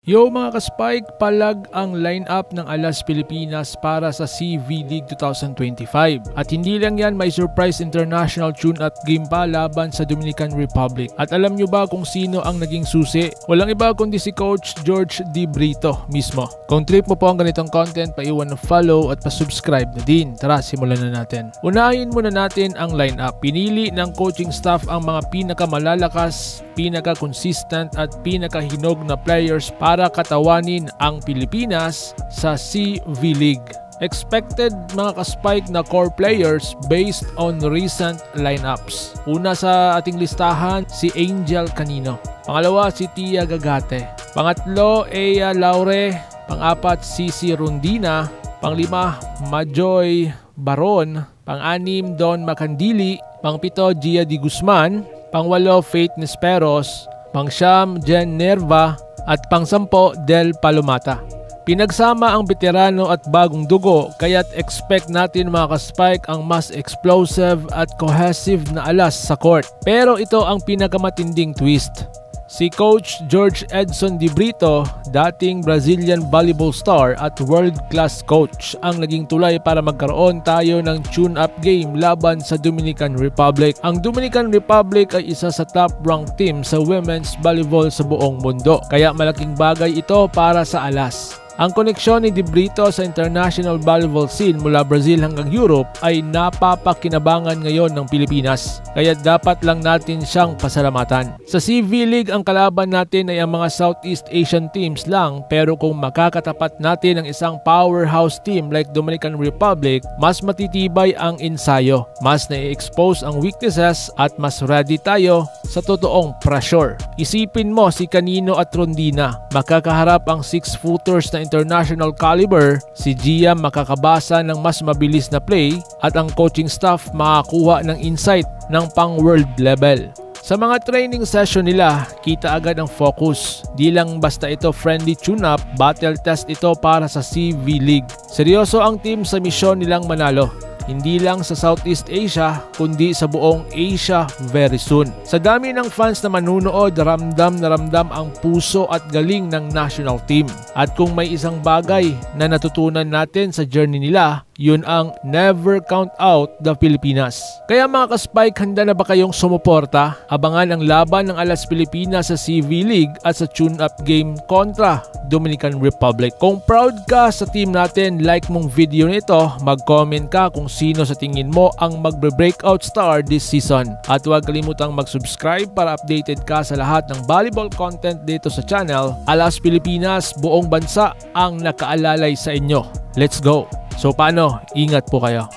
Yo mga ka-Spike, palag ang lineup ng Alas Pilipinas para sa CV League 2025. At hindi lang yan, may surprise international tune-up game pa laban sa Dominican Republic. At alam nyo ba kung sino ang naging susi? Walang iba kundi si Coach George D. Brito mismo. Kung trip mo po ang ganitong content, paiwan ng follow at pa-subscribe na din. Tara, simulan na natin. Unahin muna natin ang lineup. Pinili ng coaching staff ang mga pinakamalalakas, pinaka-consistent at pinaka-hinog na players para katawanin ang Pilipinas sa CV League. Expected mga ka-Spike na core players based on recent lineups. Una sa ating listahan, si Angel Canino. Pangalawa, si Tia Gagate. Pangatlo, Ea Laure. Pang-apat, Cici Rondina. Panglima, Majoy Baron. Pang-anim, Don Macandili. Pang-pito, Gia Di Guzman. Pang-walo, Faith Nesperos. Pang-siyam, Jen Nerva. At pang-sampo, Del Palomata. Pinagsama ang veterano at bagong dugo, kaya't expect natin mga ka-Spike ang mas explosive at cohesive na alas sa court. Pero ito ang pinakamatinding twist. Si Coach George Edson D. Brito, dating Brazilian volleyball star at world-class coach, ang naging tulay para magkaroon tayo ng tune-up game laban sa Dominican Republic. Ang Dominican Republic ay isa sa top-ranked team sa women's volleyball sa buong mundo, kaya malaking bagay ito para sa Alas. Ang koneksyon ni De Brito sa international volleyball scene mula Brazil hanggang Europe ay napapakinabangan ngayon ng Pilipinas, kaya dapat lang natin siyang pasalamatan. Sa CV League, ang kalaban natin ay ang mga Southeast Asian teams lang, pero kung makakatapat natin ang isang powerhouse team like Dominican Republic, mas matitibay ang ensayo, mas na-expose ang weaknesses at mas ready tayo sa totoong pressure. Isipin mo si Canino at Rondina, makakaharap ang 6-footers na international caliber, si Gia makakabasa ng mas mabilis na play at ang coaching staff makakuha ng insight ng pang-world level. Sa mga training session nila, kita agad ang focus. Di lang basta ito friendly tune-up, battle test ito para sa CV League. Seryoso ang team sa misyon nilang manalo. Hindi lang sa Southeast Asia, kundi sa buong Asia very soon. Sa dami ng fans na manunood, ramdam na ramdam ang puso at galing ng national team. At kung may isang bagay na natutunan natin sa journey nila, yun ang never count out the Pilipinas. Kaya mga ka-Spike, handa na ba kayong sumuporta? Abangan ang laban ng Alas Pilipinas sa CV League at sa tune-up game kontra Dominican Republic. Kung proud ka sa team natin, like mong video nito, mag-comment ka kung sino sa tingin mo ang magbe-breakout star this season. At huwag kalimutang mag-subscribe para updated ka sa lahat ng volleyball content dito sa channel. Alas Pilipinas, buong bansa ang nakaalalay sa inyo. Let's go! So paano? Ingat po kayo.